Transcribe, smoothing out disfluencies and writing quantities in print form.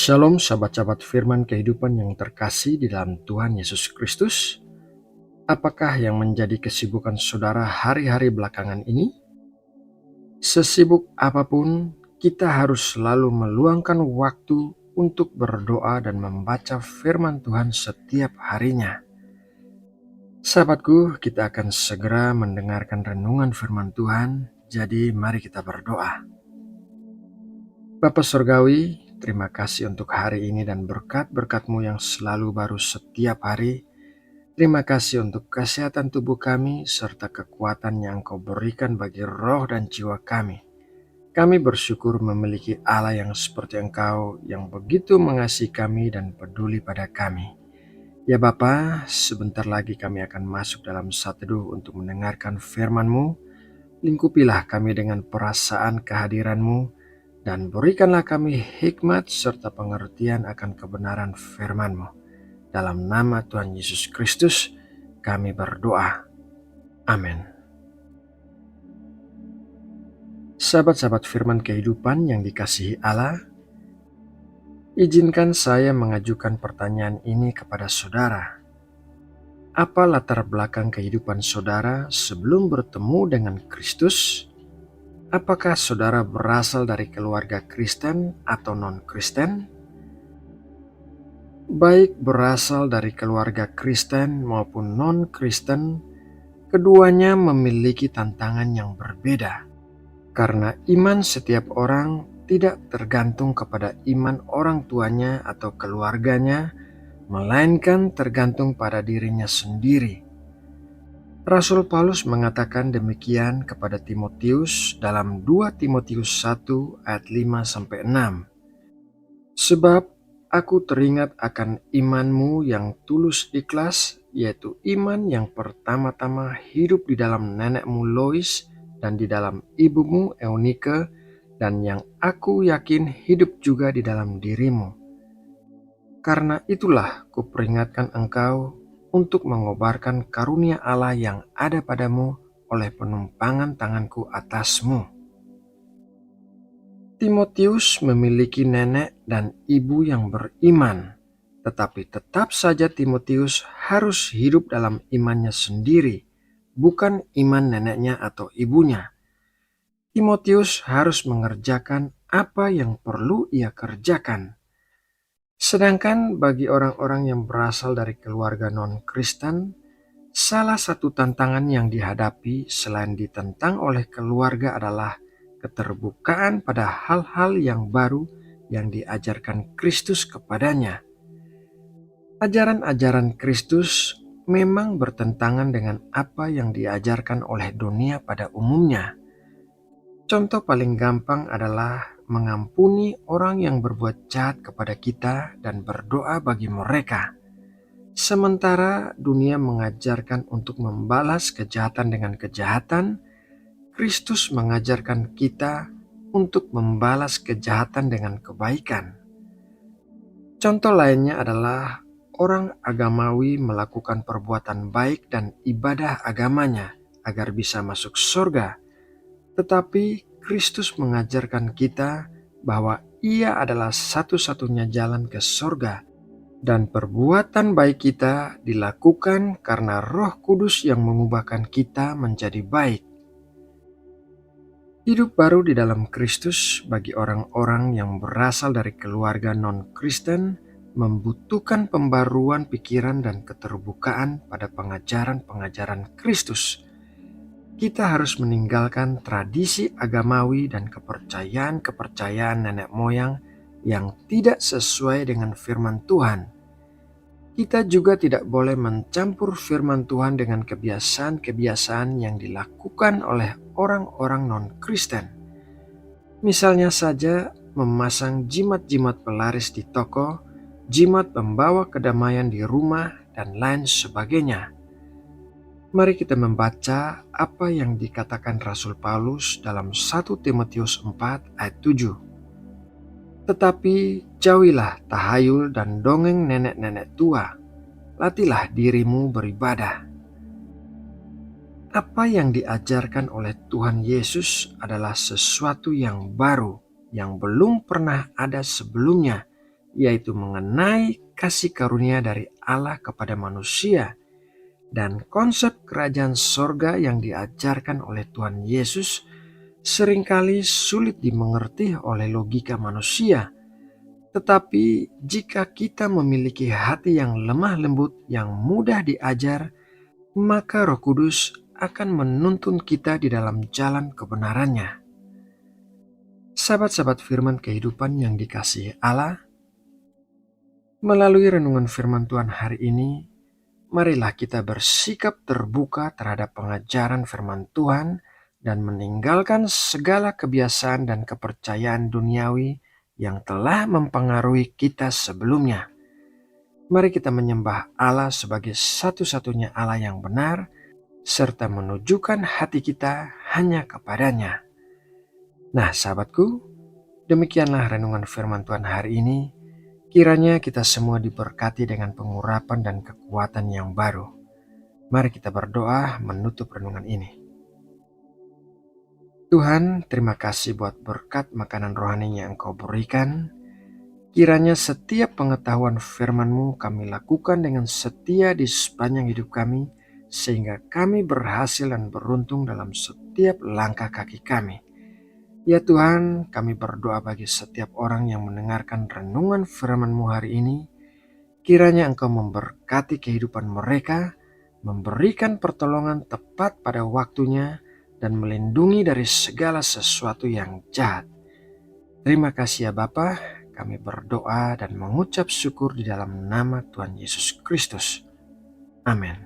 Shalom sahabat-sahabat firman kehidupan yang terkasih di dalam Tuhan Yesus Kristus. Apakah yang menjadi kesibukan saudara hari-hari belakangan ini? Sesibuk apapun, kita harus selalu meluangkan waktu untuk berdoa dan membaca firman Tuhan setiap harinya. Sahabatku, kita akan segera mendengarkan renungan firman Tuhan, jadi mari kita berdoa. Bapa Surgawi, terima kasih untuk hari ini dan berkat-berkat-Mu yang selalu baru setiap hari. Terima kasih untuk kesehatan tubuh kami serta kekuatan yang Engkau berikan bagi roh dan jiwa kami. Kami bersyukur memiliki Allah yang seperti Engkau yang begitu mengasihi kami dan peduli pada kami. Ya Bapa, sebentar lagi kami akan masuk dalam saat teduh untuk mendengarkan firman-Mu. Lingkupilah kami dengan perasaan kehadiran-Mu dan berikanlah kami hikmat serta pengertian akan kebenaran firman-Mu. Dalam nama Tuhan Yesus Kristus kami berdoa. Amin. Sahabat-sahabat firman kehidupan yang dikasihi Allah, izinkan saya mengajukan pertanyaan ini kepada saudara. Apa latar belakang kehidupan saudara sebelum bertemu dengan Kristus? Apakah saudara berasal dari keluarga Kristen atau non-Kristen? Baik berasal dari keluarga Kristen maupun non-Kristen, keduanya memiliki tantangan yang berbeda. Karena iman setiap orang tidak tergantung kepada iman orang tuanya atau keluarganya, melainkan tergantung pada dirinya sendiri. Rasul Paulus mengatakan demikian kepada Timotius dalam 2 Timotius 1 ayat 5-6. Sebab aku teringat akan imanmu yang tulus ikhlas, yaitu iman yang pertama-tama hidup di dalam nenekmu Lois dan di dalam ibumu Eunike, dan yang aku yakin hidup juga di dalam dirimu. Karena itulah kuperingatkan engkau untuk mengobarkan karunia Allah yang ada padamu oleh penumpangan tanganku atasmu. Timotius memiliki nenek dan ibu yang beriman, tetapi tetap saja Timotius harus hidup dalam imannya sendiri, bukan iman neneknya atau ibunya. Timotius harus mengerjakan apa yang perlu ia kerjakan. Sedangkan bagi orang-orang yang berasal dari keluarga non-Kristen, salah satu tantangan yang dihadapi selain ditentang oleh keluarga adalah keterbukaan pada hal-hal yang baru yang diajarkan Kristus kepadanya. Ajaran-ajaran Kristus memang bertentangan dengan apa yang diajarkan oleh dunia pada umumnya. Contoh paling gampang adalah mengampuni orang yang berbuat jahat kepada kita dan berdoa bagi mereka. Sementara dunia mengajarkan untuk membalas kejahatan dengan kejahatan, Kristus mengajarkan kita untuk membalas kejahatan dengan kebaikan. Contoh lainnya adalah orang agamawi melakukan perbuatan baik dan ibadah agamanya agar bisa masuk surga. Tetapi Kristus mengajarkan kita bahwa Ia adalah satu-satunya jalan ke surga, dan perbuatan baik kita dilakukan karena Roh Kudus yang mengubahkan kita menjadi baik. Hidup baru di dalam Kristus bagi orang-orang yang berasal dari keluarga non-Kristen membutuhkan pembaruan pikiran dan keterbukaan pada pengajaran-pengajaran Kristus. Kita harus meninggalkan tradisi agamawi dan kepercayaan-kepercayaan nenek moyang yang tidak sesuai dengan firman Tuhan. Kita juga tidak boleh mencampur firman Tuhan dengan kebiasaan-kebiasaan yang dilakukan oleh orang-orang non-Kristen. Misalnya saja memasang jimat-jimat pelaris di toko, jimat pembawa kedamaian di rumah, dan lain sebagainya. Mari kita membaca apa yang dikatakan Rasul Paulus dalam 1 Timotius 4 ayat 7. Tetapi jauhilah tahayul dan dongeng nenek-nenek tua, latihlah dirimu beribadah. Apa yang diajarkan oleh Tuhan Yesus adalah sesuatu yang baru, yang belum pernah ada sebelumnya, yaitu mengenai kasih karunia dari Allah kepada manusia dan konsep kerajaan sorga yang diajarkan oleh Tuhan Yesus seringkali sulit dimengerti oleh logika manusia. Tetapi jika kita memiliki hati yang lemah lembut, yang mudah diajar, maka Roh Kudus akan menuntun kita di dalam jalan kebenarannya. Sahabat-sahabat firman kehidupan yang dikasihi Allah, melalui renungan firman Tuhan hari ini, marilah kita bersikap terbuka terhadap pengajaran firman Tuhan dan meninggalkan segala kebiasaan dan kepercayaan duniawi yang telah mempengaruhi kita sebelumnya. Mari kita menyembah Allah sebagai satu-satunya Allah yang benar, serta menunjukkan hati kita hanya kepadanya. Nah sahabatku, demikianlah renungan firman Tuhan hari ini. Kiranya kita semua diberkati dengan pengurapan dan kekuatan yang baru. Mari kita berdoa menutup renungan ini. Tuhan, terima kasih buat berkat makanan rohani yang Engkau berikan. Kiranya setiap pengetahuan firman-Mu kami lakukan dengan setia di sepanjang hidup kami, sehingga kami berhasil dan beruntung dalam setiap langkah kaki kami. Ya Tuhan, kami berdoa bagi setiap orang yang mendengarkan renungan firman-Mu hari ini. Kiranya Engkau memberkati kehidupan mereka, memberikan pertolongan tepat pada waktunya, dan melindungi dari segala sesuatu yang jahat. Terima kasih ya Bapa, kami berdoa dan mengucap syukur di dalam nama Tuhan Yesus Kristus. Amin.